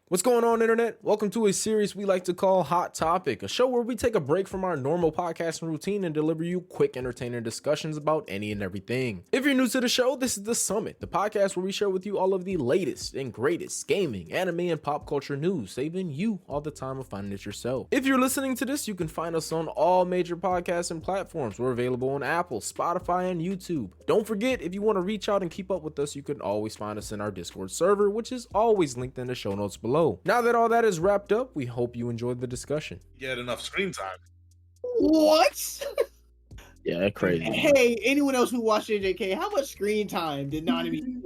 What's going on, Internet? Welcome to a series we like to call Hot Topic, a show where we take a break from our normal podcasting routine and deliver you quick, entertaining discussions about any and everything. If you're new to the show, this is The Summit, the podcast where we share with you all of the latest and greatest gaming, anime, and pop culture news, saving you all the time of finding it yourself. If you're listening to this, you can find us on all major podcasting platforms. We're available on Apple, Spotify, and YouTube. Don't forget, if you want to reach out and keep up with us, you can always find us in our Discord server, which is always linked in the show notes below. Now that all that is wrapped up, we hope you enjoyed the discussion. Get enough screen time. What? Yeah, that's crazy. Hey, anyone else who watched JJK, how much screen time did Nanami?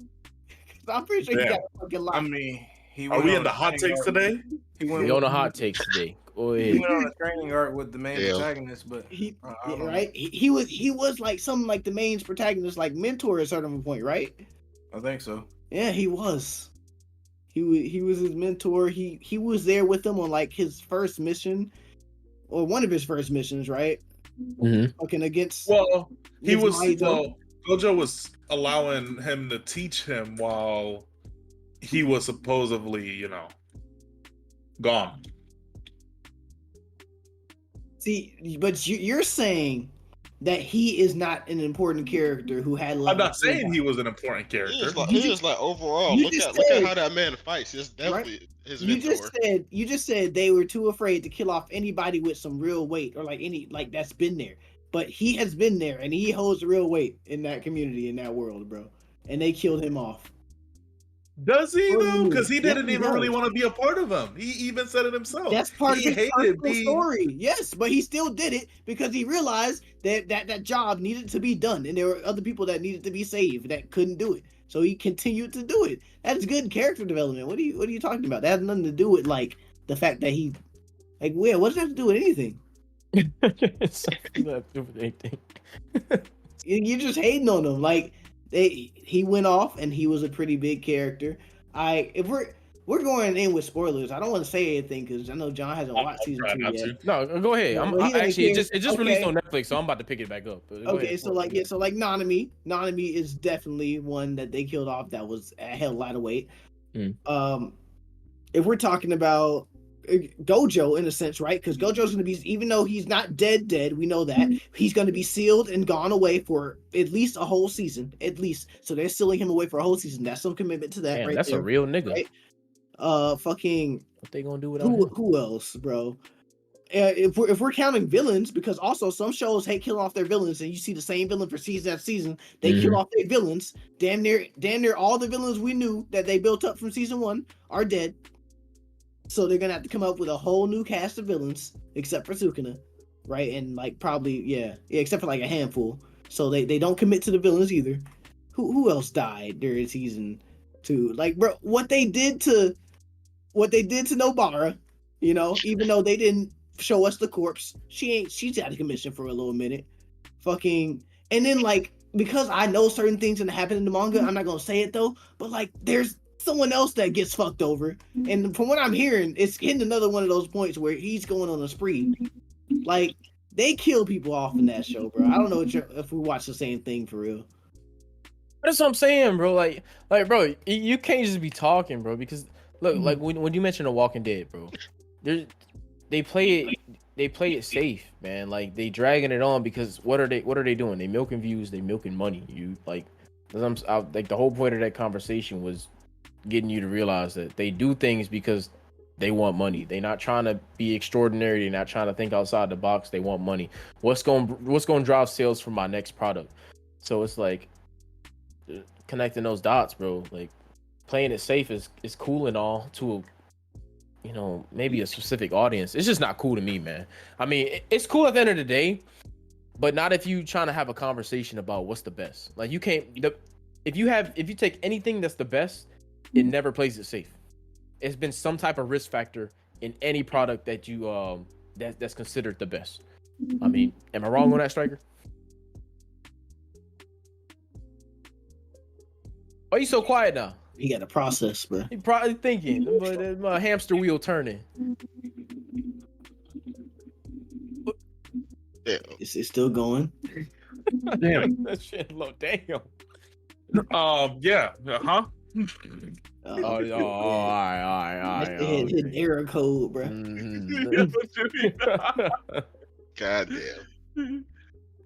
I'm pretty sure he got a fucking lot. I mean, Are we in the hot takes today? He went We on the hot takes today. Go He ahead. went on a training arc with the main protagonist, but He, I don't know. right? He was like something like the main protagonist, like mentor at a certain point, right? I think so. Yeah, he was. He was his mentor. He was there with him on like his first mission, or one of his first missions, right? Mhm. Fucking against. Well, he against was. Mahito. Well, Gojo was allowing him to teach him while he was supposedly, gone. See, but you're saying that he is not an important character who had. I'm not saying he was an important character. He just like overall. You Look just at said- how that man fights. It's definitely his You mentor. just said they were too afraid to kill off anybody with some real weight or like that's been there. But he has been there and he holds real weight in that community, in that world, bro. And they killed him off. Does he though? Because he Yes, didn't he even really does. want to be a part of him. He even said it himself. That's part He of his hated personal being- story. Yes, but he still did it because he realized that job needed to be done, and there were other people that needed to be saved that couldn't do it. So he continued to do it. That's good character development. What are you talking about? That has nothing to do with like the fact that he what does that have to do with anything? It's nothing to do with anything. You're just hating on him. Like he went off and he was a pretty big character. If we're going in with spoilers, I don't want to say anything because I know John hasn't watched season try 2 not yet. to. No, go ahead. Well, he doesn't Actually, care. it just released Okay. on Netflix, so I'm about to pick it back up. But go Okay, ahead. so like Nanami is definitely one that they killed off that was held a lot of weight. If we're talking about Gojo in a sense, right? Because Gojo's going to be, even though he's not dead, we know that he's going to be sealed and gone away for at least a whole season, at least. So they're sealing him away for a whole season. That's some commitment to that, Damn, right that's there. a real nigga. Right? Fucking What they gonna do without him? who else, bro? If we're counting villains, because also some shows hate killing off their villains, and you see the same villain for season after season, they kill off their villains. Damn near all the villains we knew that they built up from season 1 are dead. So they're gonna have to come up with a whole new cast of villains, except for Sukuna, right? And like probably except for like a handful. So they don't commit to the villains either. Who else died during season 2? Like, bro, what they did to Nobara, even though they didn't show us the corpse, she's out of commission for a little minute. Fucking, and then like, because I know certain things gonna happen in the manga, I'm not gonna say it though, but like there's someone else that gets fucked over. And from what I'm hearing, it's hitting another one of those points where he's going on a spree. Like, they kill people off in that show, bro. I don't know if we watch the same thing for real. That's what I'm saying, bro. Like, bro, you can't just be talking, bro. Because look, like when you mention The Walking Dead, bro, they play it safe, man. Like they dragging it on because what are they doing? They milking views, they milking money. You like the whole point of that conversation was getting you to realize that they do things because they want money. They're not trying to be extraordinary. They're not trying to think outside the box. They want money. What's going to drive sales for my next product? So it's like connecting those dots, bro. Like playing it safe is cool and all to maybe a specific audience. It's just not cool to me, man. I mean, it's cool at the end of the day, but not if you trying to have a conversation about what's the best. Like you can't. If you take anything that's the best, it never plays it safe. It's been some type of risk factor in any product that you that's considered the best. I mean, am I wrong on that, Striker? Why you so quiet now? You got to process, bro. You probably thinking, but my hamster wheel turning. Yeah. It's still going. Damn. That shit low. Damn. Yeah. Oh, all right. Hit error code, bro. God damn.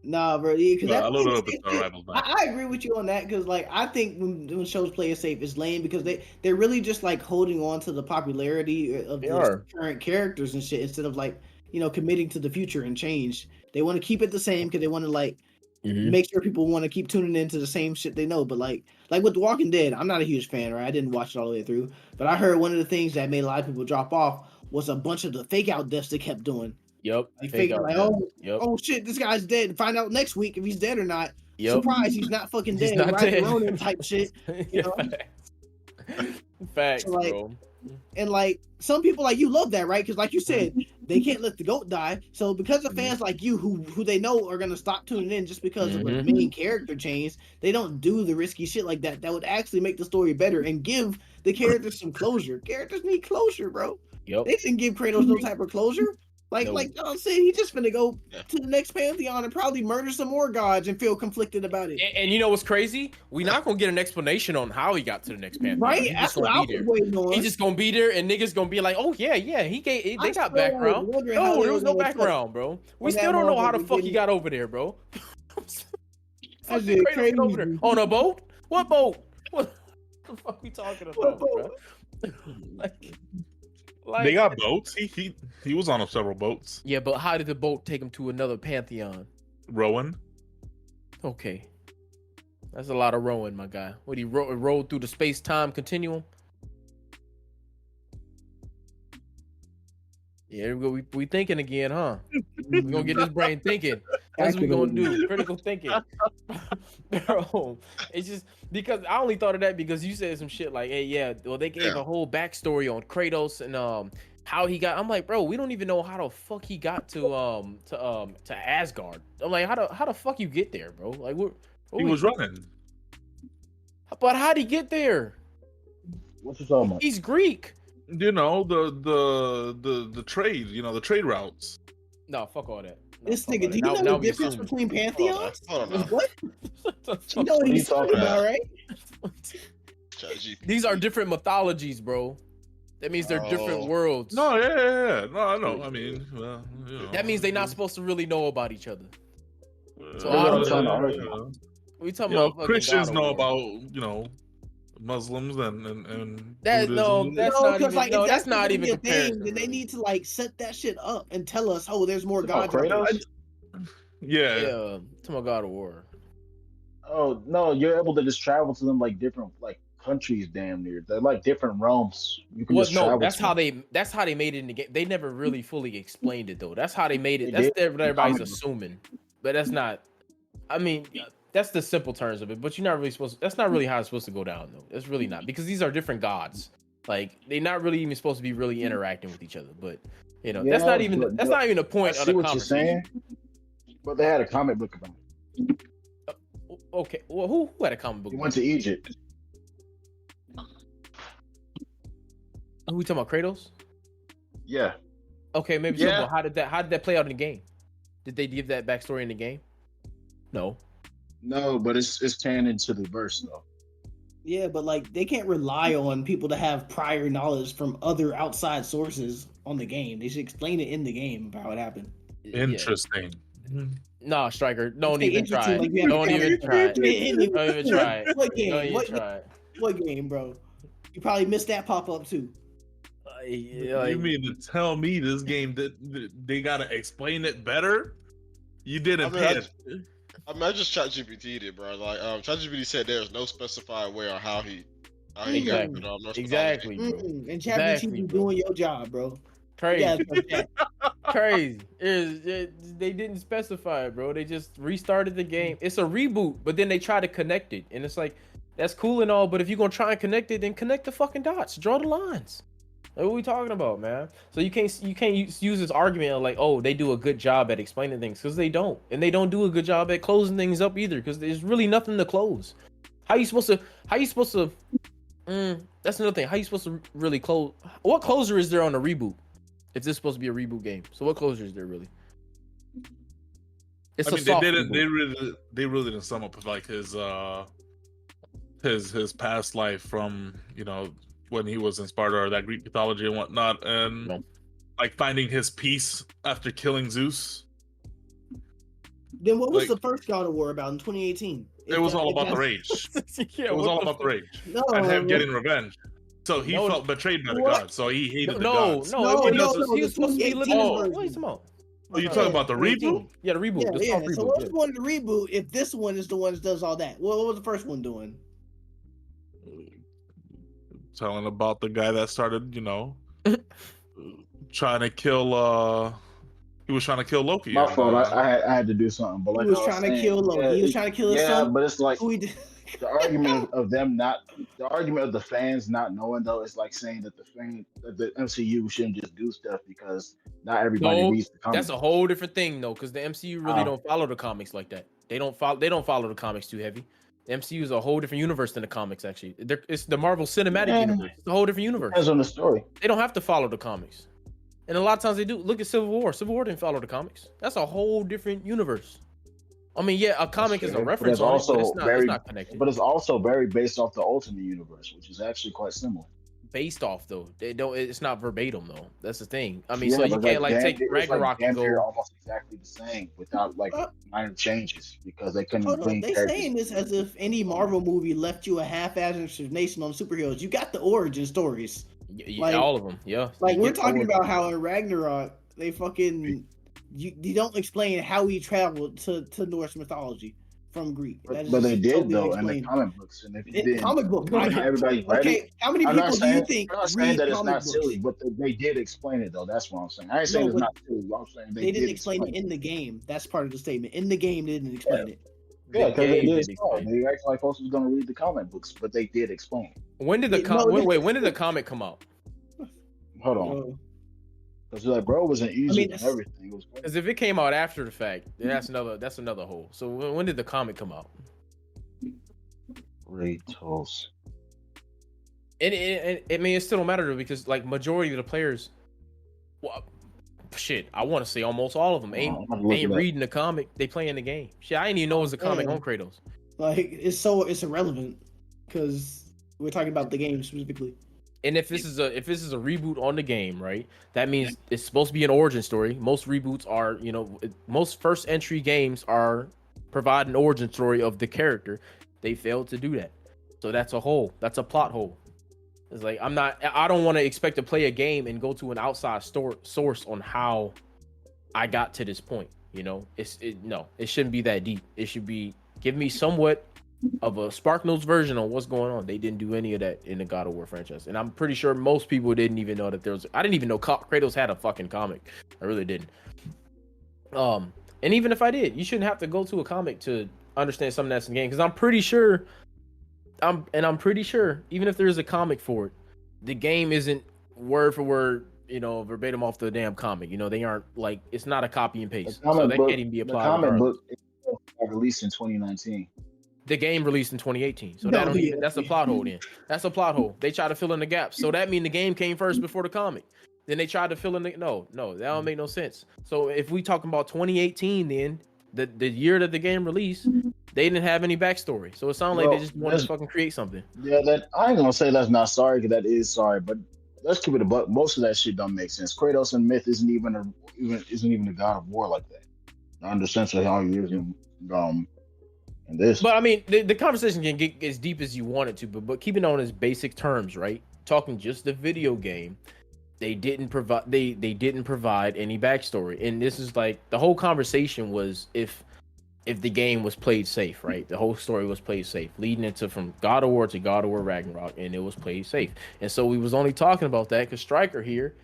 Nah, bro. Yeah, because I loaded up the Star Rivals back. I agree with you on that because, like, I think when shows play it safe, it's lame because they're really just like holding on to the popularity of the current characters and shit instead of like committing to the future and change. They want to keep it the same because they want to like make sure people want to keep tuning into the same shit they know. But like with The Walking Dead, I'm not a huge fan, right? I didn't watch it all the way through, but I heard one of the things that made a lot of people drop off was a bunch of the fake out deaths they kept doing. Yep. Like fake out, like, oh shit, this guy's dead. Find out next week if he's dead or not. Yep. Surprise, he's not fucking dead. He's not dead. Ronin type shit. You know? Facts, so, like, bro. And like some people like you love that, right? Because like you said, they can't let the goat die. So because of fans like you who they know are gonna stop tuning in just because of the main character change, they don't do the risky shit like that. That would actually make the story better and give the characters some closure. Characters need closure, bro. Yep. They didn't give Kratos no type of closure. Like John said, he just finna go to the next pantheon and probably murder some more gods and feel conflicted about it. And you know what's crazy? We're not gonna get an explanation on how he got to the next pantheon. Right? That's what I was waiting on. He's just gonna be there, and niggas gonna be like, "Oh yeah, they got background." No, there was no background, bro. We still don't know how the fuck he got over there, bro. That's crazy. Over there on a boat? What boat? What the fuck we talking about, bro? Like, they got boats. He was on several boats. Yeah, but how did the boat take him to another pantheon? Rowing. Okay, that's a lot of rowing, my guy. What he rode through the space-time continuum? Yeah, we thinking again, huh? We gonna get this brain thinking. That's what we gonna do. Critical thinking. Bro, it's just because I only thought of that because you said some shit like, hey, yeah, well, they gave a whole backstory on Kratos and how he got. I'm like, bro, we don't even know how the fuck he got to Asgard. I'm like, how the fuck you get there, bro? Like, he was running. But how'd he get there? What you talking about? He's Greek. You know, the trade, the trade routes. No, fuck all that. No, this nigga, do you know the difference between pantheons? Hold on. What? You know what he's talking about, right? These are different mythologies, bro. That means they're different worlds. No, yeah. No, I know. I mean, well, that means they're not supposed to really know about each other. So we talking about Christians know about Muslims and that Buddhism. That's not even a thing. Then they need to like set that shit up and tell us, there's more gods. Yeah. To my God of War. Oh no, you're able to just travel to them like different countries, damn near. They're like different realms. You can travel. That's how they made it in the game. They never really fully explained it though. That's how they made it. That's what everybody's assuming, but that's not. I mean, that's the simple terms of it. But you're not really supposed. That's not really how it's supposed to go down though. That's really not because these are different gods. Like they're not really even supposed to be really interacting with each other. But that's not even a point of the conversation. You're saying? But they had a comic book about it. Okay, well, who had a comic book? He went to Egypt. Who we talking about? Kratos? Yeah. Okay, maybe. Yeah. So, how did that play out in the game? Did they give that backstory in the game? No. No, but it's canon to the verse though. Yeah, but like they can't rely on people to have prior knowledge from other outside sources on the game. They should explain it in the game about what happened. Interesting. Yeah. No, Striker, don't even try it. Don't even try it. Don't even try it. What game? What game, bro? You probably missed that pop up too. You mean to tell me this game that they gotta explain it better? You didn't pay it. I just ChatGPT'd it, bro. Like, ChatGPT said there's no specified way on how he exactly. got Exactly, bro. And ChatGPT doing your job, bro. Crazy. Crazy. They didn't specify it, bro. They just restarted the game. It's a reboot, but then they try to connect it, and it's like that's cool and all, but if you're gonna try and connect it, then connect the fucking dots. Draw the lines. Like, what are we talking about, man? So you can't use this argument of like, oh, they do a good job at explaining things, because they don't, and they don't do a good job at closing things up either, because there's really nothing to close. How you supposed to? That's another thing. How you supposed to really close? What closure is there on a reboot? If this is supposed to be a reboot game, so what closure is there really? It's they really didn't sum up like his past life from when he was in Sparta, or that Greek mythology and whatnot, and No. like finding his peace after killing Zeus. Then what was Like- the first God of War about in 2018? It was all about the rage. Yeah, It was what all the about the fuck? rage No, and him getting revenge. So he No, felt betrayed by the what? gods. So he hated the No, gods. no, No, it no, was, no, he was the supposed to be 2018 living. version. What are you talking about? Oh, you talking about the reboot? 2018. Yeah, the reboot. Yeah, the yeah. soft So reboot. what's Yeah. the one to reboot if this one is the one that does all that? What was the first one doing? Telling about the guy that started, trying to kill. He was trying to kill Loki. My and, fault. I had to do something, but He like was I trying to saying, kill Loki. He was trying to kill his son. but it's like Who he did. the argument of them not, the argument of the fans not knowing though is like saying that the MCU shouldn't just do stuff because not everybody No, reads the comics. That's a whole different thing, though, because the MCU really How? don't follow the comics like that. They don't follow the comics too heavy. The MCU is a whole different universe than the comics. Actually, it's the Marvel Cinematic Yeah. Universe. It's a whole different universe. Depends on the story. They don't have to follow the comics, and a lot of times they do. Look at Civil War. Civil War didn't follow the comics. That's a whole different universe. I mean, yeah, a comic is a true, but reference it's on also it, but it's very- not connected. But it's also very based off the Ultimate Universe, which is actually quite similar. Based off though, they don't. It's not verbatim though. That's the thing. I mean, Yeah, so you but can't like damn- take it's Ragnarok damn and near go. almost exactly the same without like minor changes because they couldn't Hold on, bring they characters. saying this as if any Marvel movie left you a half-assed explanation on superheroes. You got the origin stories. Like- all of them, yeah. Like You we're get talking origin. about how in Ragnarok they fucking you don't explain how he traveled to Norse mythology from Greek. That is But they just did totally though in the unexplained. comic books, and if you In didn't, comic book, not right? everybody read it. Okay, how many I'm people not do saying, you think I'm not saying read that it's comic not books? silly, but they did explain it though. That's what I'm saying. I ain't saying No, it's but not silly. I'm saying They didn't explain it in the game. That's part of the statement. In the game, they didn't explain it. Yeah, because they game did did start. explain. They acted like folks was gonna read the comic books, but they did explain it. When did the Yeah, no, when did the comic come out? Hold on, Uh, because like bro it wasn't easy mean, and everything. It was Because if it came out after the fact, then that's another hole. So when did the comic come out? great toast. And I mean, it still don't matter though, because like majority of the players, well, shit, I want to say almost all of them ain't I'm about to look it up. reading the comic. They playing the game. Shit, I didn't even know it was a comic Yeah. on Kratos. like it's irrelevant because we're talking about the game specifically. And if this is a reboot on the game, right? That means it's supposed to be an origin story. Most reboots are, most first entry games are provide an origin story of the character. They failed to do that, so that's a hole. That's a plot hole. It's like I don't want to expect to play a game and go to an outside source on how I got to this point. It shouldn't be that deep. It should be give me somewhat of a SparkNotes version on what's going on. They didn't do any of that in the God of War franchise, and I'm pretty sure most people didn't even know that there was. I didn't even know Kratos had a fucking comic. I really didn't. And even if I did, you shouldn't have to go to a comic to understand something that's in the game, because I'm pretty sure, even if there's a comic for it, the game isn't word for word, verbatim off the damn comic. They aren't like it's not a copy and paste, so that can't even be The applied. comic regardless. book got released in 2019. The game released in 2018, so No, that's a plot hole. Then that's a plot hole. They try to fill in the gaps, so that means the game came first before the comic. Then they tried to fill in the no, that don't make no sense. So if we talking about 2018, then the year that the game released, they didn't have any backstory. So it sounded like Well, they just wanted to fucking create something. Yeah, that I ain't gonna say that's not sorry, because that is sorry, but let's keep it a buck. Most of that shit don't make sense. Kratos and Myth isn't even a god of war like that. Under essentially how he is in this. But I mean, the conversation can get as deep as you want it to, but keeping it on its basic terms, right? Talking just the video game, they didn't provide any backstory, and this is like the whole conversation was if the game was played safe, right? The whole story was played safe, leading into from God of War to God of War Ragnarok, and it was played safe. And so we was only talking about that because Stryker here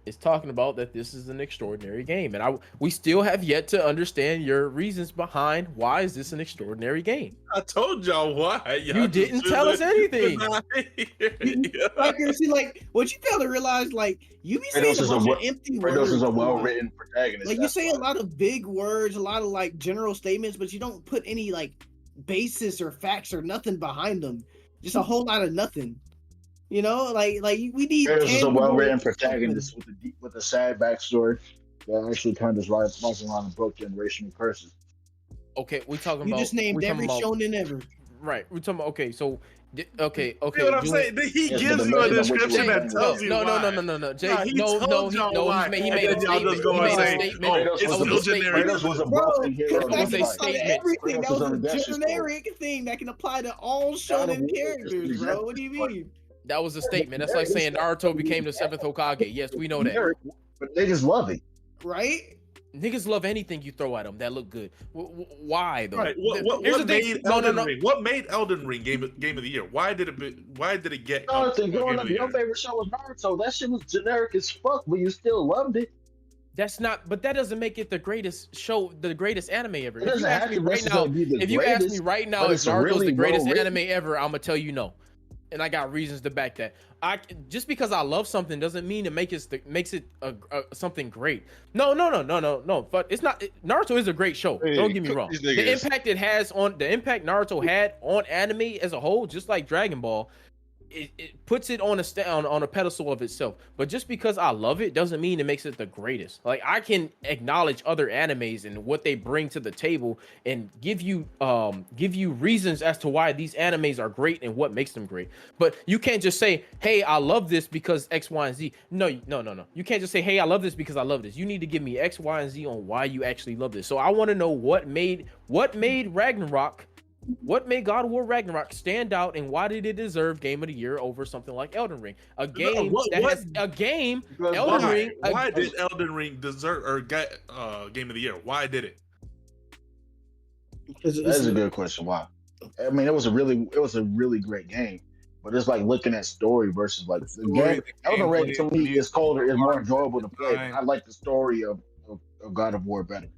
is talking about that this is an extraordinary game, and we still have yet to understand your reasons behind why is this an extraordinary game. I told y'all why. You didn't tell us anything. Like, see, like what you fail to realize, like you be saying Kratos a is a bunch well- of empty Kratos words. is a well-written protagonist. Like you that's say why. a lot of big words, a lot of like general statements, but you don't put any like basis or facts or nothing behind them. Just a whole lot of nothing. Like we need. Kratos is a tangible well-written something. protagonist with a sad backstory that actually turned his life around and broke generational curses. Okay, we talking You about just named we every talking about- shonen ever. Right, we're talking about okay. So Okay, You know what I'm Julian- saying? He Yes, gives but the you a main of which description was that saying tells you no, why. no, Jay, Nah, he no, told y'all why, he and made a then y'all statement. just go He and made a say, statement. "Oh, Kratos it's That was was still a statement. generic." Kratos was a Bro, broken hero. It was that a can apply to statement. everything. Kratos That was was a a redemption story. generic thing that can apply to all God of shonen War was characters, just bro. What do you mean? That was a statement. That's like saying Naruto became the 7th Hokage. Yes, we know that. Generic, but niggas love it. Right? Niggas love anything you throw at them that look good. Why though? Right. Here's What the thing. made Elden Ring? What made Elden Ring game of the year? Why did it get Jonathan, game growing of up, the your year? favorite show was Naruto. That shit was generic as fuck, but you still loved it. That's not, but that doesn't make it the greatest show, the greatest anime ever. It If you doesn't ask have me to right now, necessarily be the if you ask me greatest, right now but if it's a Naruto's really the greatest well-written. anime ever, I'm gonna tell you no, and I got reasons to back that. Just because I love something doesn't mean it makes it something great. No. But it's not. Naruto is a great show. Hey, Don't get me cook wrong. these The niggas. impact it has on the impact Naruto had on anime as a whole, just like Dragon Ball. It puts it on a pedestal of itself. But just because I love it doesn't mean it makes it the greatest. Like I can acknowledge other animes and what they bring to the table and give you reasons as to why these animes are great and what makes them great. But you can't just say, "Hey, I love this because X, Y, and Z." No. You can't just say, "Hey, I love this because I love this." You need to give me X, Y, and Z on why you actually love this. So I want to know what made Ragnarok. What made God of War Ragnarok stand out, and why did it deserve Game of the Year over something like Elden Ring? Elden Ring. Why did Elden Ring deserve or get game of the year? Why did it? Because That's a good question. Why? I mean, it was a really great game, but it's like looking at story versus like the game. Elden Ring to me is colder, is more enjoyable to play. I like the story of God of War better.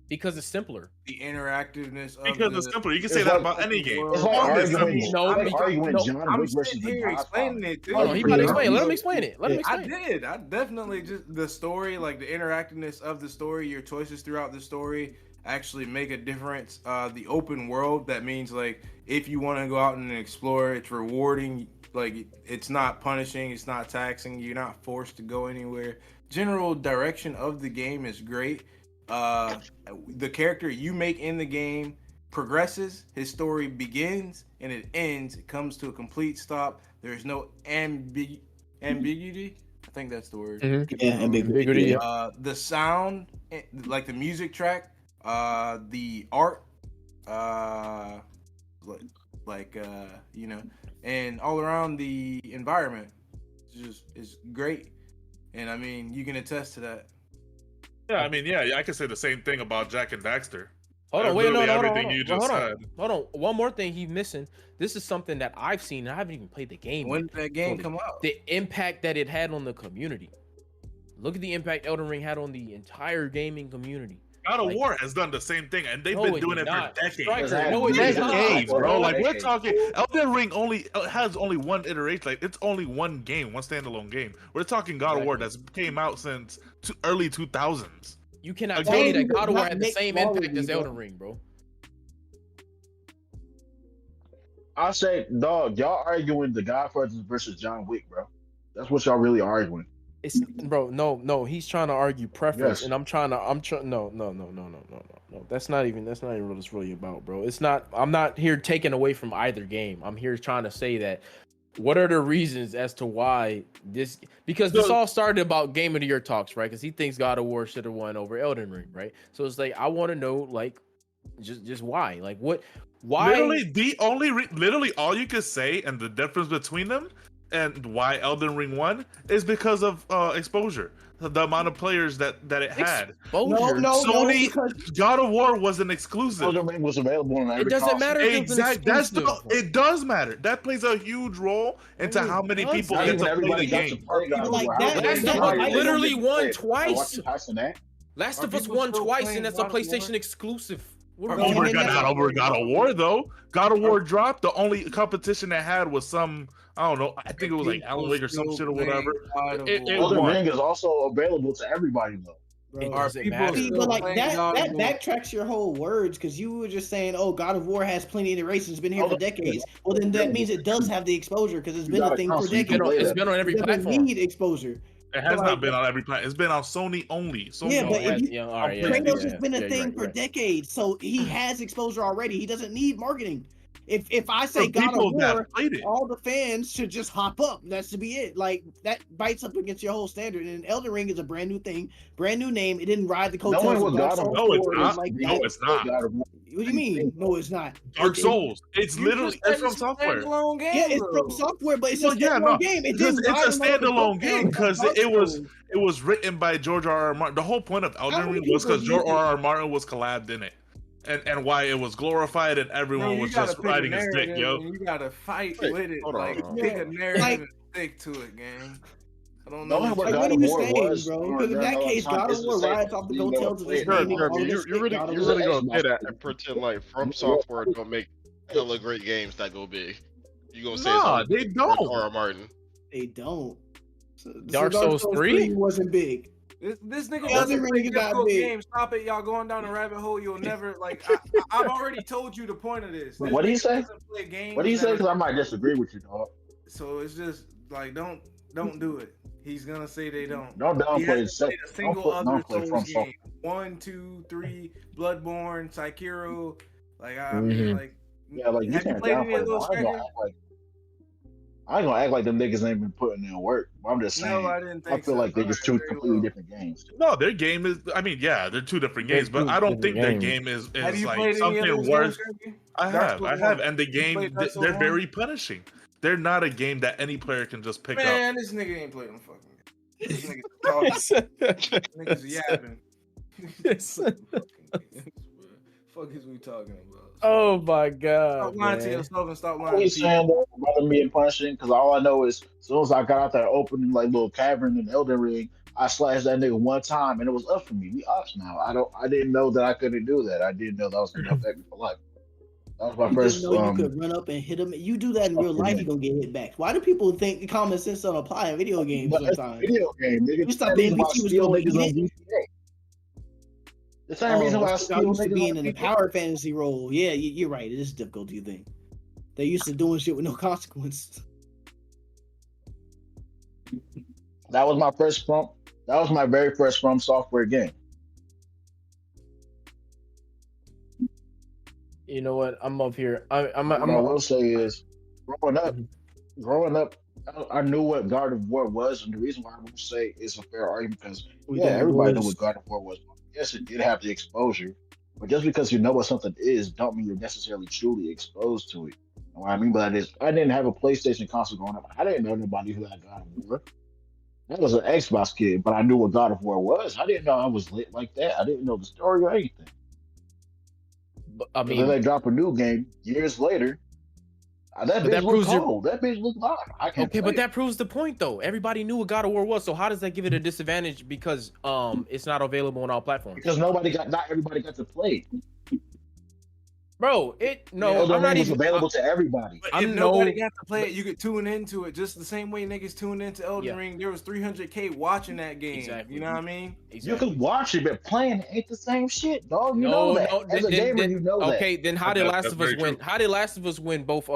Because it's simpler. The interactiveness of Because it's simpler. You can it's say that like- about any game. It's like Long as arguing, simple. arguing no, John I'm Wick versus sitting the here Godfather. explaining it too. Hold on, he about to explain. Let him explain it. I did. I definitely just the story, like the interactiveness of the story, your choices throughout the story actually make a difference. The open world, that means like if you want to go out and explore, it's rewarding. Like it's not punishing, it's not taxing. You're not forced to go anywhere. General direction of the game is great. The character you make in the game progresses, his story begins and it ends. It comes to a complete stop. There's no ambiguity. I think that's the word. Yeah, ambiguity. The sound, like the music track, the art, you know, and all around the environment is great. And I mean, you can attest to that. Yeah, I mean, yeah, I could say the same thing about Jack and Daxter. Hold on, Literally hold on. everything you just said. Hold on. One more thing he's missing. This is something that I've seen. I haven't even played the game. When did that game come out? The impact that it had on the community. Look at the impact Elden Ring had on the entire gaming community. God of War has done the same thing, and they've No, been it doing did it not. for decades. Striker, no, it did not. Decades, bro. Like we're Decades. talking, Elden Ring has only one iteration. Like it's only one game, one standalone game. We're talking God of War that's came out since early 2000s. You cannot A tell me game that God of War does had not the same make impact as quality, Elden Ring, bro. I say, dog, y'all arguing the Godfather versus John Wick, bro. That's what y'all really arguing. It's bro, no. He's trying to argue preference, Yes. and I'm trying. No. That's not even what it's really about, bro. It's not. I'm not here taking away from either game. I'm here trying to say that. What are the reasons as to why this? Because this all started about Game of the Year talks, right? Because he thinks God of War should have won over Elden Ring, right? So it's like I want to know, like, just why, like, what, why? Literally all you could say, and the difference between them, and why Elden Ring won is because of exposure. The amount of players that it had. Exposure. Sony, because God of War was an exclusive. Elden Ring was available on every It doesn't console. matter if it's an Exactly. exclusive. It does matter. That plays a huge role into how many does. people Not get even to play everybody the got to game. play God of Like War. that- How Last many of Us players literally did won play? twice. Watching Tyson that? Last of Are Us people won still twice, playing and that's a God of War? PlayStation exclusive. What Are are we people- doing? Not over God of War though. God of War dropped. The only competition they had was some. I don't know. I think it was like Alan Wake or some shit or whatever. It Elden won. Ring is also available to everybody though. It bro. doesn't people matter. See, still but like playing that God of War? backtracks your whole words because you were just saying, "Oh, God of War has plenty of iterations, been here for Hold on. decades." Well, then that means it does have the exposure because it's You been got a a thing for console, you can decades. play It's that. been on every It doesn't platform. need exposure. It has But, not been on every planet. It's been on Sony only. Sony Yeah, but only. if you- Yeah, all right, yeah, Kratos yeah, has been a yeah, thing you're for right. decades, so he has exposure already. He doesn't need marketing. If I For say God of people that War, played it. all the fans should just hop up. That should be it. Like that bites up against your whole standard. And Elden Ring is a brand new thing, brand new name. It didn't ride the coattails Knowing of what Dark God of Souls No, it's 4 not. like No, that. it's not. God of War. What do you mean? No, it's not. Dark Souls. It's You literally just said it's from it's a software. standalone game, Yeah, it's though. from software, but it's a Well, yeah, standalone no, game. It because didn't it's a ride the standalone game coattails of because Dark it was Souls. it was written by George R.R. Martin. The whole point of How Elden many Ring was people because George use it? R.R. Martin was collabed in it, and why it was glorified and everyone Man, you was gotta just pick a riding his dick, narrative yo. and you gotta fight Wait, with it. hold on, Like hold on. pick a Yeah, narrative like- and stick to it, gang. I don't know. Knowing what Like, God what are of you War saying, was, bro? Because in that case, God of War rides off the coattails of just Sure, naming sure, all but this you're shit. really, God of you're War. really gonna Xbox say that game. and pretend like From Software don't make hella great games that go big. You gonna say Nah, it's they only George don't. R.R. Martin? They don't. So Dark Souls 3? wasn't big. This nigga Elden doesn't Ring play is not difficult big. games. Stop it, y'all going down a rabbit hole. You'll never like. I've already told you the point of this. What do you This say? nigga doesn't play games What do you that say? are- Because I might disagree with you, dog. So it's just like don't do it. He's gonna say they don't. Don't He downplay hasn't the set. played a single Don't other play Souls From game. Software. 1, 2, 3, Bloodborne, Sekiro. Like I Mhm. mean, like Yeah, like you have you can't played any downplay of them. those? Gregor? I ain't gonna act like them niggas ain't been putting in work. But I'm just saying. No, I didn't I think feel so. like they're just two Alright, very completely well. different games. No, their game is. I mean, yeah, they're two different They're games, but two I don't think different their games. game is Have you like played any of something those worth. games, Gregor? I Dark have, Souls I have, 1. and the You game played Dark Souls they're 1? very punishing. They're not a game that any player can just pick up. Man, this nigga ain't playing them fucking games. This nigga's talking. Niggas yapping. Fuck is we talking about? Oh my god. Stop lying to man. yourself and stop I lying to ain't people. saying that about them being punishing because all I know is as soon as I got out that opening like little cavern in Elden Ring, I slashed that nigga one time and it was up for me. We ops now. I didn't know that I couldn't do that. I didn't know that was gonna affect me for life. That was my You first. didn't know you could run up and hit him. You do that in real life, you're gonna get hit back. Why do people think common sense don't apply in video games But it's a sometimes? video game, nigga. You stop The same being reason why I BT was steal going niggas to on GTA. The same reason why I I'm steal used to niggas being on in a GTA. power fantasy role. Yeah, you're right. It is difficult, do you think? They're used to doing shit with no consequences. That was my first From. That was my very first From Software game. You know what? I'm up here. I'm What I will say is, growing up, I knew what God of War was, and the reason why I would say it's a fair argument because everybody knew what God of War was. Yes, it did have the exposure, but just because you know what something is, don't mean you're necessarily truly exposed to it. And what I mean by that is, I didn't have a PlayStation console growing up. I didn't know nobody who had God of War. I was an Xbox kid, but I knew what God of War was. I didn't know I was lit like that. I didn't know the story or anything. I And then mean, they drop a new game years later. That bitch proves looked your- cold. That bitch looked live. I can't. okay, play but it. that proves the point though. Everybody knew what God of War was, so how does that give it a disadvantage because it's not available on all platforms? Because not everybody got to play. Bro, no, Elden I'm not Ring was even available to everybody. But I'm if nobody no- got to play it, you could tune into it just the same way niggas tuned into Elden Yeah. Ring. There was 300K watching that game. Exactly. You know what I mean? You could watch it, but playing it ain't the same shit, dog. You know that. As a then- gamer, then- you know that. okay, then how did That's Last of Us very win? true. How did Last of Us win both?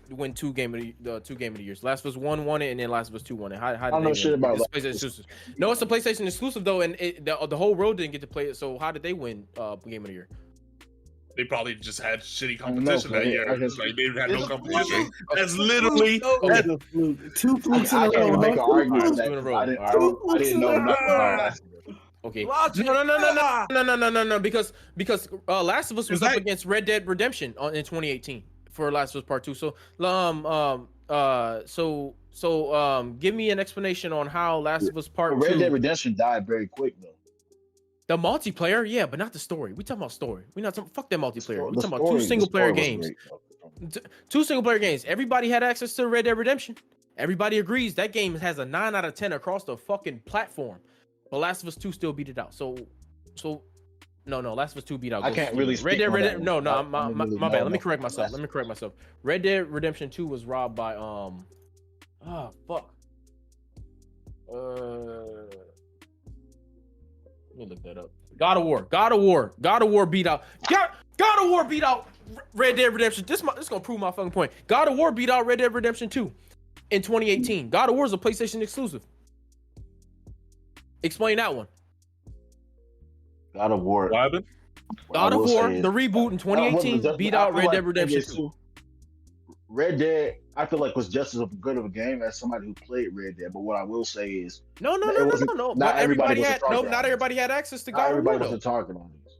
Win two game of the years. Last of Us 1 won it, and then Last of Us 2 won it. How did I don't know they shit win? about It's PlayStation exclusive. No, it's a PlayStation exclusive though, and the whole world didn't get to play it. So how did they win game of the year? They probably just had shitty I don't know, competition that man. year. I just- Like they had It's no a competition. fluke. That's literally It's a fluke. Two flukes in I a can't row. even make an huh? argument Two for that. in a row. I didn't know nothing about Last of Us. Okay. Logic. No, because Last of Us was Is up that- against Red Dead Redemption in 2018 for Last of Us Part 2. So give me an explanation on how Last of Us Part But Red 2 Dead Redemption died very quick though. the multiplayer, yeah, but not the story. We talking about story. We not talking, fuck that multiplayer. We The talking about two story- single the player story was games. great, though. Two single player games. Everybody had access to Red Dead Redemption. Everybody agrees that game has a 9 out of 10 across the fucking platform. But Last of Us 2 still beat it out. So no, Last of Us 2 beat out. I Ghost can't of really Tsushima. Red speak Dead on that Redemption. No, one. I don't my really bad. know Let me enough correct about myself. Red Dead Redemption 2 was robbed by fuck. Let me look that up. God of War beat out. God of War beat out Red Dead Redemption. This gonna prove my fucking point. God of War beat out Red Dead Redemption 2 in 2018. God of War is a PlayStation exclusive. Explain that one. God of War. what happened? God I of will War, say is- the reboot in 2018, beat out Red Dead Redemption 2. Red Dead, I feel like was just as good of a game as somebody who played Red Dead. But what I will say is, No. not But everybody everybody was a had target. not everybody had access to Not God of War everybody was though. a target on this.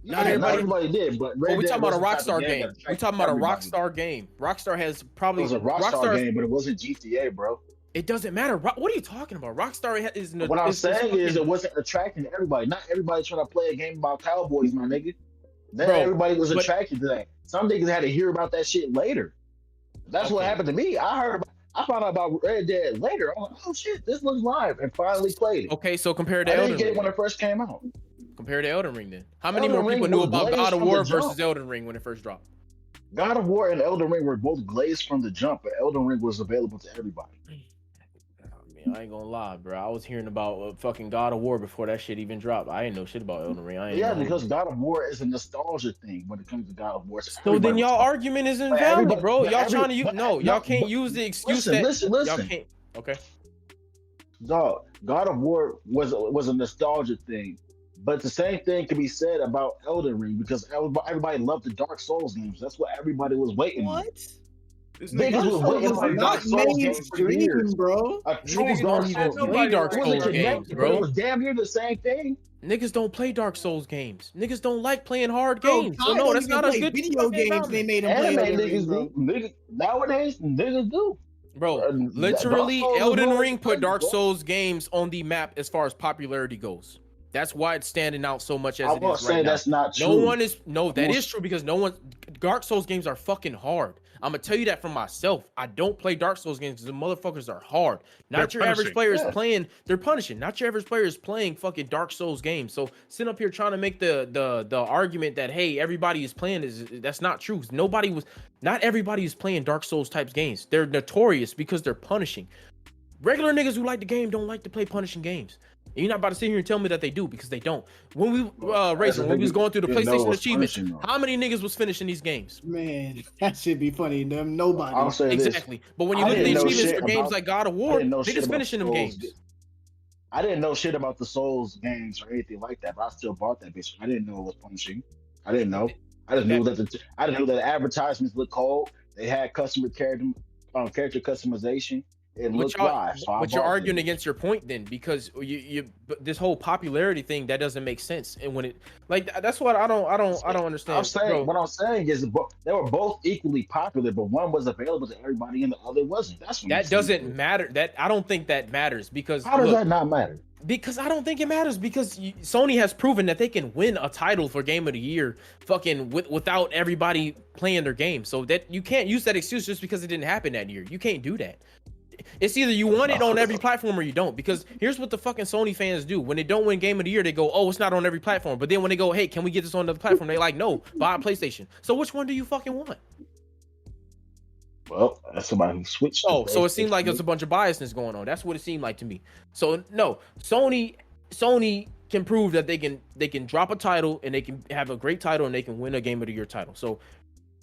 Not Yeah, everybody- everybody did, but Red But we Dead talking about a wasn't the type of Rockstar game. that We attracted talking about a everybody. Rockstar game. Rockstar has It probably was a Rockstar game, but it wasn't GTA, bro. It doesn't matter. What are you talking about? Rockstar is What I'm saying is, fucking- it wasn't attracting everybody. Not everybody trying to play a game about cowboys, my nigga. Not Bro, everybody was but- attracted to that. Some niggas had to hear about that shit later. That's what Okay. happened to me. I found out about Red Dead later. I'm like, oh shit, this looks live, and finally played it. Okay, so compared I to didn't Elden get it Ring. when it first came out. Compared to Elden Ring, then how many Elden more people Ring knew was about blazed God of from the War jump. versus Elden Ring when it first dropped? God of War and Elden Ring were both glazed from the jump, but Elden Ring was available to everybody. I mean, I ain't gonna lie, bro. I was hearing about fucking God of War before that shit even dropped. I didn't know shit about Elden Ring. I ain't Yeah, know. because God of War is a nostalgia thing when it comes to God of War. So then y'all argument is invalid, everybody- bro. but Y'all every- trying to use but- no. no, Y'all can't but- use the excuse that Listen. y'all can't. Okay. Dog, God of War was a nostalgia thing, but the same thing can be said about Elden Ring because everybody loved the Dark Souls games. That's what everybody was waiting on. What? This Niggas nigga was Dark waiting Souls on is Dark not Souls games for mainstream, years. bro. A true Niggas Dark don't even Souls play game. Dark It wasn't Souls games, connected, but bro. it was damn near the same thing. Niggas don't play Dark Souls games. Niggas don't like playing hard Bro, games. So Kai no, don't that's even not a play good video fucking games. They argument. made him play Anime Elden Ring, niggas bro. do. Nowadays, niggas do. Bro, Dark literally, Souls is Elden more Ring put Dark bro. Souls games on the map as far as popularity goes. That's why it's standing out so much as I it won't is say right now. that's not true. No one is that Well, is true because no one Dark Souls games are fucking hard. I'm gonna tell you that from myself. I don't play Dark Souls games because the motherfuckers are hard. Not They're your average punishing. player is Yeah. playing. They're punishing. Not your average player is playing fucking Dark Souls games. So sitting up here trying to make the argument that hey everybody is playing that's not true. Not everybody is playing Dark Souls types games. They're notorious because they're punishing. Regular niggas who like the game don't like to play punishing games. And you're not about to sit here and tell me that they do because they don't. When we Rachel, when we was going through the Didn't know it PlayStation was achievements, punishing, though. how many niggas was finishing these games? Man, that should be funny. Them nobody. I'll say this. Exactly. But when you I look at the didn't know achievements shit for games about- like God of I War, didn't know shit niggas about finishing them Souls. games. I didn't know shit about the Souls games or anything like that, but I still bought that bitch. I didn't know it was punishing. I didn't know. I just knew that the advertisements looked cold. They had customer character customization. It looked live. So But you're bought arguing it. against your point then because you this whole popularity thing that doesn't make sense. And when it like that's what I don't understand. I'm saying bro. what I'm saying is they were both equally popular, but one was available to everybody and the other wasn't. That's what I'm That saying. doesn't matter. That I don't think that matters because How does look, that not matter? Because I don't think it matters because Sony has proven that they can win a title for Game of the Year fucking without everybody playing their game. So that you can't use that excuse just because it didn't happen that year. You can't do that. It's either you want it on every platform or you don't. Because here's what the fucking Sony fans do. When they don't win Game of the Year, they go, oh, it's not on every platform. But then when they go, hey, can we get this on another platform? They like, no, buy a PlayStation. So which one do you fucking want? Well, that's somebody who switched. to Oh, so it seemed like PlayStation. there's a bunch of biasness going on. That's what it seemed like to me. So no, Sony can prove that they can drop a title and they can have a great title and they can win a Game of the Year title. So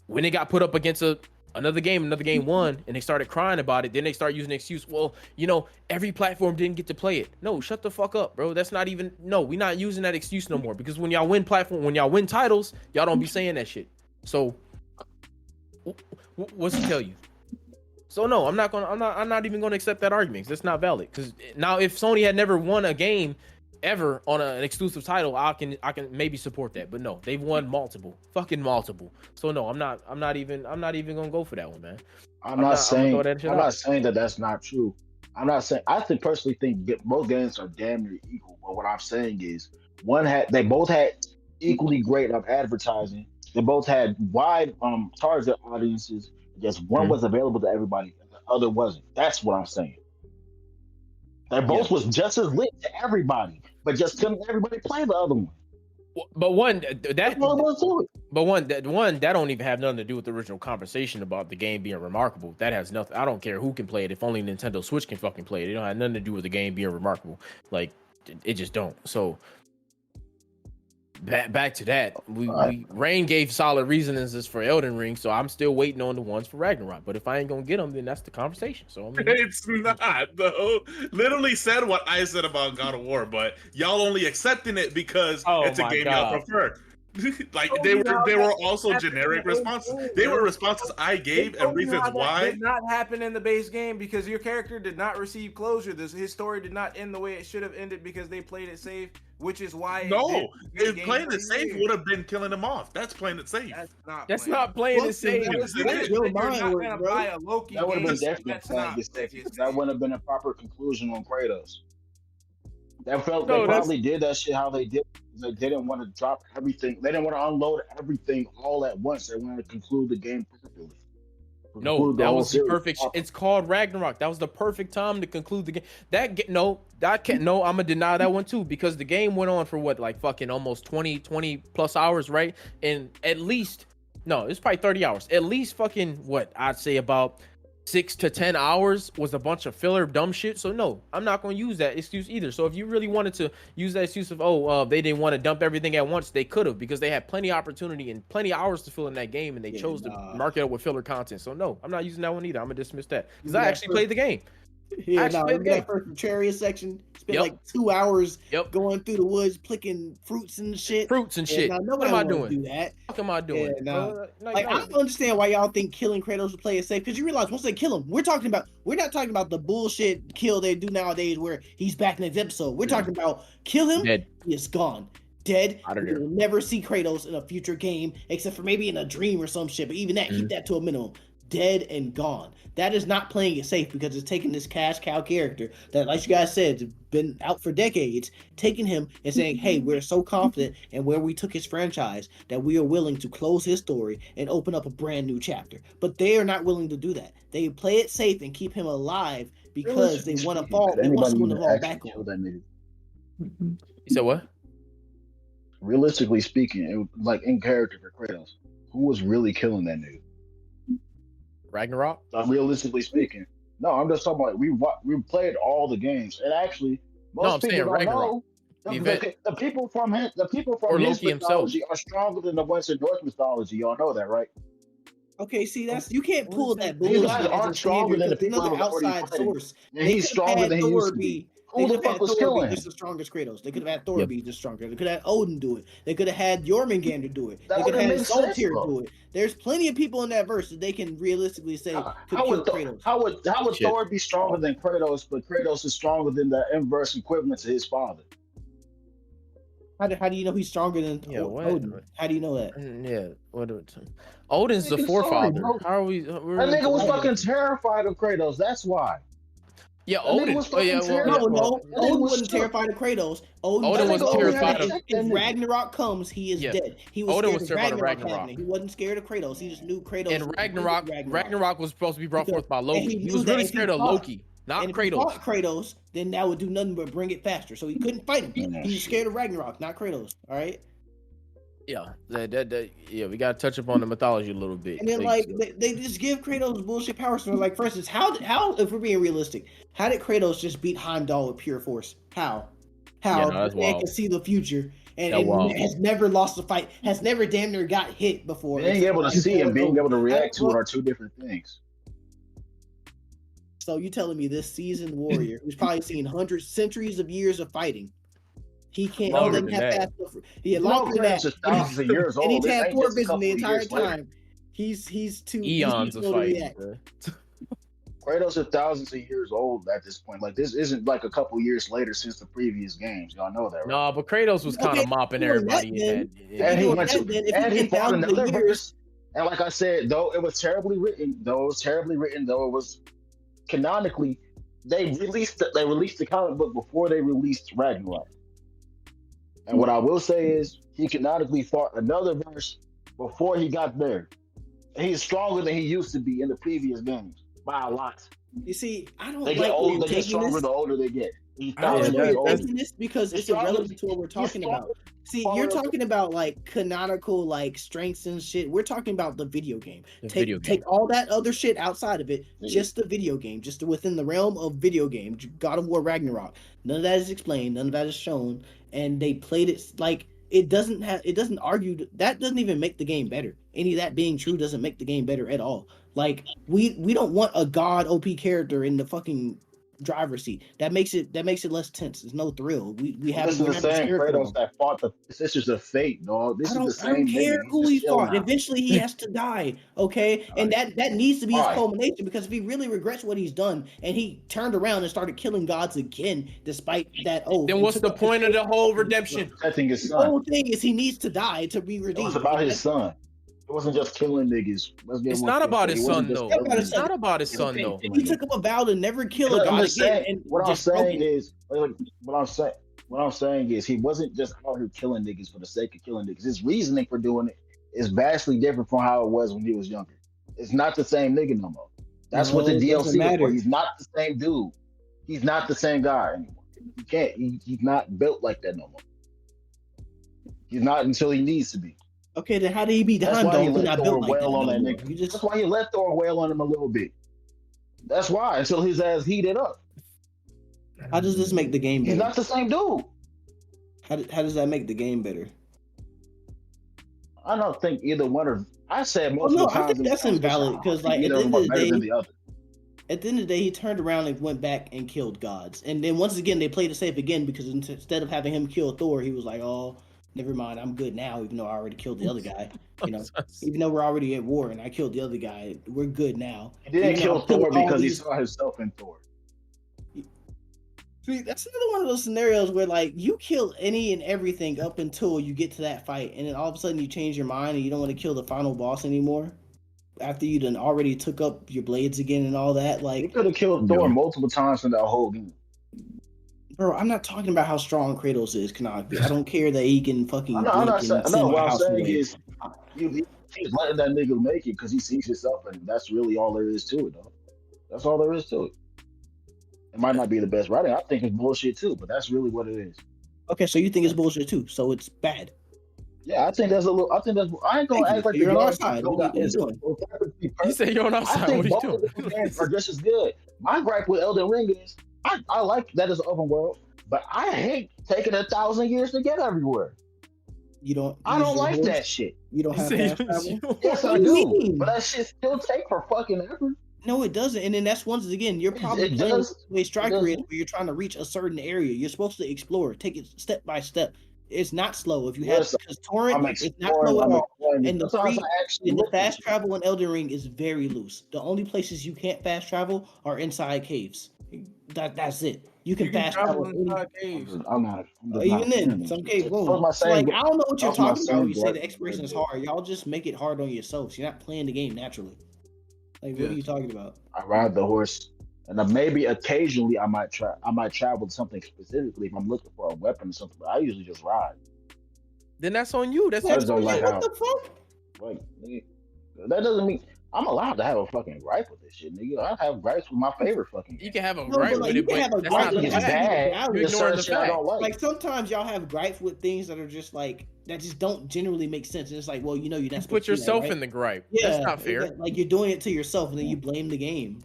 when they got put up against another game won and they started crying about it, then they start using the excuse, well, every platform didn't get to play it. No, shut the fuck up, bro. That's not even we're not using that excuse no more because when y'all win titles, y'all don't be saying that shit. So what's he tell you? So no, I'm not even gonna accept that argument. 'Cause that's not valid. Because now, if Sony had never won a game ever on an exclusive title, I can maybe support that. But no, they've won multiple. So no, I'm not even gonna go for that one, man. I'm not saying throw that shit I'm out. not saying that that's not true. I'm not saying I personally think both games are damn near equal. But what I'm saying is they both had equally great advertising. They both had wide target audiences. Just one was available to everybody, and the other wasn't. That's what I'm saying. They both was just as lit to everybody, but just couldn't everybody play the other one. But one That's all it was to it. But one that don't even have nothing to do with the original conversation about the game being remarkable. That has nothing. I don't care who can play it. If only Nintendo Switch can fucking play it. It don't have nothing to do with the game being remarkable. Like it just don't. So back to that. Rain gave solid reasonings for Elden Ring, so I'm still waiting on the ones for Ragnarok. But if I ain't gonna get them, then that's the conversation. So I mean, It's not though. Literally said what I said about God of War, but y'all only accepting it because Oh it's a my game God. y'all prefer. Like told they you were how they that were didn't also happen in generic the base responses. game, They bro. were responses I gave and reasons That why. did not happen in the base game because your character did not receive closure. His story did not end the way it should have ended because they played it safe, which is why No, playing it it safe would have been killing him off. That's playing it safe. That's not playing it safe. Yes, it That's is. your You're mind not work, gonna bro. buy a Loki That would have game. been definitely That's playing not it safe playing because it that safe. wouldn't have been a proper conclusion on Kratos. That felt No, they that's- probably did that shit how they did. They didn't want to drop everything. They didn't want to unload everything all at once. They wanted to conclude the game properly. No, Conclude that whole was the series perfect. properly. It's called Ragnarok. That was the perfect time to conclude the game. No, that can't. No, I'm gonna deny that one too because the game went on for what, like fucking almost 20 plus hours, right? And at least, no, it's probably 30 hours. At least fucking what I'd say about 6 to 10 hours was a bunch of filler dumb shit. So no, I'm not gonna use that excuse either. So if you really wanted to use that excuse of they didn't want to dump everything at once, they could have because they had plenty of opportunity and plenty of hours to fill in that game, and they chose to mark it up with filler content. So no, I'm not using that one either. I'm gonna dismiss that because I actually played the game. Yeah, Actually no, played the that game. first chariot section. Spent Yep. like 2 hours Yep. going through the woods, picking fruits and shit. Fruits and Yeah, shit. nah, What nobody am I wanna doing? do that. What am I doing? Yeah, nah. Bro? Like, I don't understand why y'all think killing Kratos would play it safe because you realize once they kill him, we're not talking about the bullshit kill they do nowadays where he's back next episode. We're talking about kill him, Dead. he is gone. Dead. Outta We there. will never see Kratos in a future game except for maybe in a dream or some shit. But even that, Mm-hmm. keep that to a minimum. Dead and gone. That is not playing it safe because it's taking this cash cow character that, like you guys said, has been out for decades, taking him and saying, hey, we're so confident in where we took his franchise that we are willing to close his story and open up a brand new chapter. But they are not willing to do that. They play it safe and keep him alive because they want to fall. They want someone to fall back on. That nigga. You said what? Realistically speaking, it was like in character for Kratos, who was really killing that nigga? Ragnarok? Realistically speaking, no, I'm just talking about we played all the games, and actually, most No, I'm people saying don't Ragnarok. know. The event. The people from his Or his Loki himself. mythology are stronger than the ones in Norse mythology. Y'all know that, right? Okay, see, that's you can't pull that These bullshit guys as aren't a stronger than the standard because people another that were already outside fighting. source. And They he's could have stronger had than he Thor used to be. Who the fuck was killing him? just as strong as Kratos. They could have had Thor Yep. be just stronger. They could have had Odin do it. They could have had Jormungandr do it. That They could would've have had made sense, Soltyr though. do it. There's plenty of people in that verse that they can realistically say could How kill would Kratos. how would Shit. Thor be stronger than Kratos, but Kratos is stronger than the inverse equivalent to his father? How do you know he's stronger than Yeah, what? Odin? How do you know that? Yeah. What? Odin's the Nigga, sorry, forefather. bro. How are we? That nigga was fucking terrified of Kratos. That's why. Yeah, That nigga Odin. was Oh yeah. fucking Well, No, terrible. yeah, no, well, That nigga Odin was wasn't shook. terrified of Kratos. Odin was terrified of- If Ragnarok comes, he is Yeah. dead. He was Odin scared was of terrified of Ragnarok. Ragnarok. happening. He wasn't scared of Kratos. He just knew Kratos. And was Ragnarok was supposed to be brought Because- forth by and Loki. he He knew was that really if he scared of fought- Loki, not And if he fought Kratos. Kratos, then that would do nothing but bring it faster. So he couldn't fight him. Yeah, He was scared of Ragnarok, not Kratos. All right. Yeah, yeah, we gotta touch upon the mythology a little bit. And then So- like they just give Kratos bullshit powers. So like, for instance, how if we're being realistic, how did Kratos just beat Heimdall with pure force? How? Yeah, no, that's The man wild. can see the future and, That's wild. has never lost a fight, has never damn near got hit before. Being able to see and being able to react to it Well, are two different things. So you telling me this seasoned warrior, who's probably seen hundreds, centuries of years of fighting, he can't Longer doesn't than have that. fast enough. Yeah, You know, longer than Kratos that. is thousands of years And old. he's This had ain't Thor just a vision couple the of entire years later. time. He's too Eons of slow to fighting. react. bro. Kratos is thousands of years old at this point. Like this isn't like a couple years later since the previous games. Y'all know that, right? No, but Kratos was kind Okay, of mopping doing that everybody in then. that. And he doing went that, to then if and he he been fought thousands of another years- verse. And like I said, though it was terribly written, though it was canonically, they released the comic book before they released Ragnarok. And what I will say is he canonically fought another verse before he got there. And he's stronger than he used to be in the previous games by a lot. You see, I don't They like get where older, you're they get taking stronger this. the older they get. He's I don't like thousands where years you're old. taking this because He's it's stronger- irrelevant to what we're he's talking about. stronger- See, Follow you're the- talking about like canonical like strengths and shit. We're talking about the video game. The Take video game. take all that other shit outside of it, Yeah. just the video game, just within the realm of video game. God of War Ragnarok. None of that is explained. None of that is shown, and they played it like it doesn't argue that doesn't even make the game better. Any of that being true doesn't make the game better at all. Like we don't want a god OP character in the fucking driver's seat. That makes it less tense. There's no thrill. We have This is the same Kratos that fought the Sisters of Fate, dog. This is the I same don't care nigga. He's who just he chill fought. now. Eventually, he has to die. Okay, and that needs to be his Why? culmination, because if he really regrets what he's done and he turned around and started killing gods again, despite that oath. Then and what's took the up his point of the faith, whole redemption? Protecting his The son. whole thing is he needs to die to be It redeemed. was about his son. It wasn't just killing niggas. Let's get It's one not thing about straight. his It wasn't son just though. killing about It's his not about his son though. He took up a vow to never kill a I'm god just again. saying, And what I'm just broke saying it. is, what I'm saying is, he wasn't just out here killing niggas for the sake of killing niggas. His reasoning for doing it is vastly different from how it was when he was younger. It's not the same nigga no more. That's what the No, it doesn't DLC is for. matter. He's not the same dude. He's not the same guy anymore. He can't. He's not built like that no more. He's not until he needs to be. Okay, then how did he be That's done? why Though you he's let not Thor built like that wail on no that more. nigga. You just That's why you let Thor wail on him a little bit. That's why, until his ass heated up. how does this make the game He's better? not the same dude. How does that make the game better? I don't think either one of. I said Well, most no, of the I times think that's invalid, because like at the end of the day, at the end of the day, he turned around and went back and killed gods. And then once again, they played it safe again, because instead of having him kill Thor, he was like, "Oh, never mind, I'm good now." Even though I already killed the other guy, you know, even though we're already at war and I killed the other guy, we're good now. He didn't Even though kill I'm killing Thor all because he these- saw himself in Thor. See, that's another one of those scenarios where like you kill any and everything up until you get to that fight, and then all of a sudden you change your mind and you don't want to kill the final boss anymore. After you done already took up your blades again and all that, He like, could have killed Thor multiple times in that whole game. bro, I'm not talking about how strong Kratos is, Kanaki. I don't care that he can fucking. I'm blink not and saying. send No, my what I'm house saying away. is, he's letting that nigga make it because he sees himself, and that's really all there is to it, though. That's all there is to it. It might not be the best writing. I think it's bullshit too, but that's really what it is. Okay, so you think it's bullshit too? So it's bad. Yeah, I think that's a little. I think that's. I ain't gonna Thank act you. like You're the on our game side. don't What got are you is doing? You say you're on our I side. think What are you both of the doing? games are just as good. My gripe with Elden Ring is I like that it's open world, but I hate taking 1,000 years to get everywhere. You don't. I use don't your like horse? that shit. You don't You have say fast you- travel. Yes, What I do you do. mean? But that shit still take for fucking ever. No, it doesn't. And then that's once again, you're probably It playing does. the way Striker is, doesn't. where you're trying to reach a certain area. You're supposed to explore, take it step by step. It's not slow if you Yes, have, because Torrent I'm is not exploring. slow at I'm all. exploring. And the Sometimes free I actually and the look at fast it. travel in Elden Ring is very loose. The only places you can't fast travel are inside caves. That's it. You can You can fast travel travel. inside caves. I'm not. I'm just Even not then, feeling some it. cave That boom. was my So same. like, I don't know what you're that was my talking about when you same say gripe the with exploration is Red Dead. hard. Y'all just make it hard on yourselves. You're not playing the game naturally. Like, what are Yes. you talking about? I ride the horse, and then maybe occasionally I might try. I might travel to something specifically if I'm looking for a weapon or something. But I usually just ride. Then that's on you. That's I just don't like what how. the fuck? Like, nigga, that doesn't mean I'm allowed to have a fucking gripe with this shit, nigga. I have gripes with my favorite fucking game. You can have a No, gripe but, like, with you it, can but have a that's gripe, not I the think but it's that's fact. not bad. valid. You're There's ignoring certain the shit I don't fact. like. Like sometimes y'all have gripes with things that are just like that just don't generally make sense. And it's like, well, you know, you're not You supposed put to do that, yourself right? in the gripe. Yeah, That's not fair. Like you're doing it to yourself, and then you blame the game.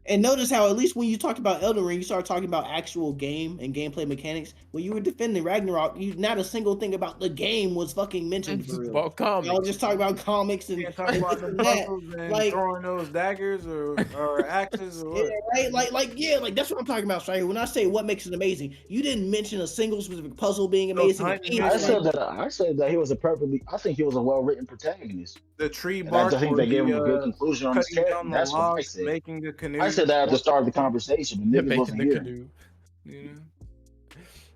And notice how at least when you talked about Elden Ring, you started talking about actual game and gameplay mechanics. When you were defending Ragnarok, not a single thing about the game was fucking mentioned for real. About Y'all comics. just talking about comics and, You can't talk about the and that. puzzles and Like- throwing those daggers or axes or Yeah, what. right. Like that's what I'm talking about, right? When I say what makes it amazing, you didn't mention a single specific puzzle being Those amazing. tiny I missions. said that he was a perfectly. I think he was a well written protagonist. The tree And bark. I think where they gave he, him a good conclusion on his cutting character. down the That's what I logs, said. making the canoe. I said that at the start of the conversation, but They're niggas making wasn't the here. canoe. You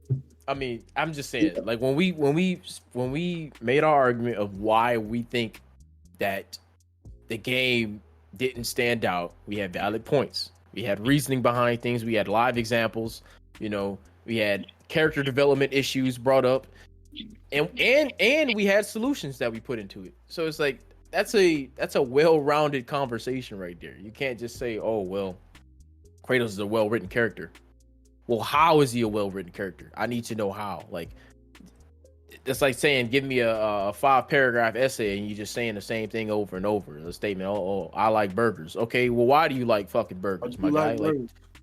know? I mean, I'm just saying, like when we made our argument of why we think that the game didn't stand out, we had valid points. We had reasoning behind things. We had live examples. You know, we had character development issues brought up, and we had solutions that we put into it. So it's like that's a well-rounded conversation right there. You can't just say, oh well, Kratos is a well-written character. Well, how is he a well-written character? I need to know how. Like, it's like saying, give me a 5-paragraph essay and you just saying the same thing over and over. A statement, oh, I like burgers. Okay, well, why do you like fucking burgers, my guy? Like,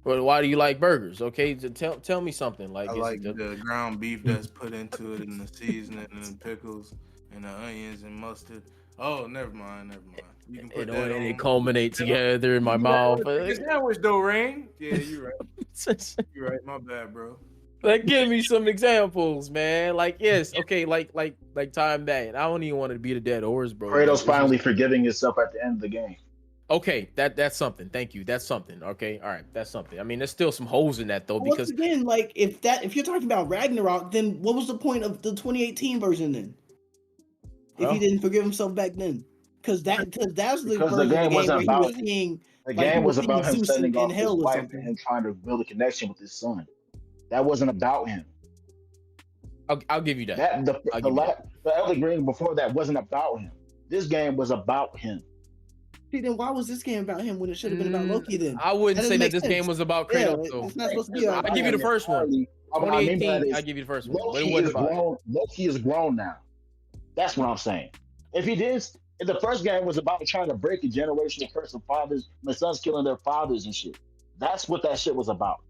well, why do you like burgers? Okay, so tell me something. Like, I is like it the ground beef that's put into it, and the seasoning and the pickles and the onions and mustard. Oh, never mind. You can You put know, that and on. it culminate together in my mouth. Chicken sandwich though, Rain. Yeah, you're right. You're right. My bad, bro. Like, give me some examples, man. Like, yes, okay, like time back. I don't even want to beat a dead horse, bro. but Kratos it's finally just- forgiving himself at the end of the game. okay, that's something. Thank you. That's something. Okay, all right, that's something. I mean, there's still some holes in that though, Once because again, like if you're talking about Ragnarok, then what was the point of the 2018 version then? If Huh? he didn't forgive himself back then, because that's the Because the version of the game game wasn't where he about was seeing The like, he game was was about seeing him Zeus sending in off his hell or wife something. and him trying to build a connection with his son. That wasn't about him. I'll give you that. The Elden Ring before that wasn't about him. This game was about him. See, then why was this game about him when it should have been about Loki then? I wouldn't That say doesn't that make this sense. game was about Yeah, Kratos though. it's not supposed to be about I'll give you the first one. I mean by 2018, that is, I give you the first one. But it Loki wasn't is about it. grown. Loki is grown now. That's what I'm saying. If the first game was about trying to break a generational curse of fathers, my sons killing their fathers and shit. That's what that shit was about.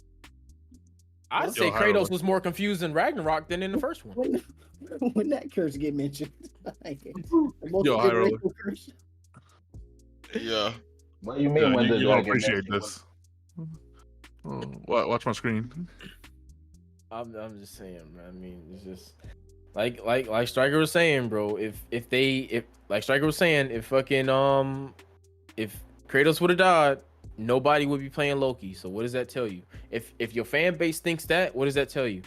I'd say Yo, Kratos Harold. was more confused in Ragnarok than in the first one. When that curse get mentioned, Yo, multi-generational curse. Yeah. What do you mean Yeah, when you the don't dragon appreciate mentioned? this. Watch my screen. I'm just saying, man. I mean, it's just like Striker was saying, bro. If like Striker was saying, if Kratos would have died, nobody would be playing Loki. So what does that tell you? If your fan base thinks that, what does that tell you?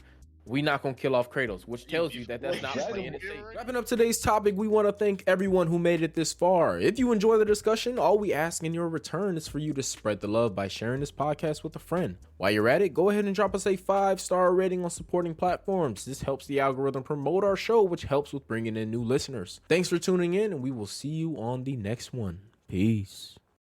We not gonna kill off Kratos, which tells you that that's not playing it safe. Wrapping up today's topic, we want to thank everyone who made it this far. If you enjoy the discussion, all we ask in your return is for you to spread the love by sharing this podcast with a friend. While you're at it, go ahead and drop us a 5-star rating on supporting platforms. This helps the algorithm promote our show, which helps with bringing in new listeners. Thanks for tuning in, and we will see you on the next one. Peace.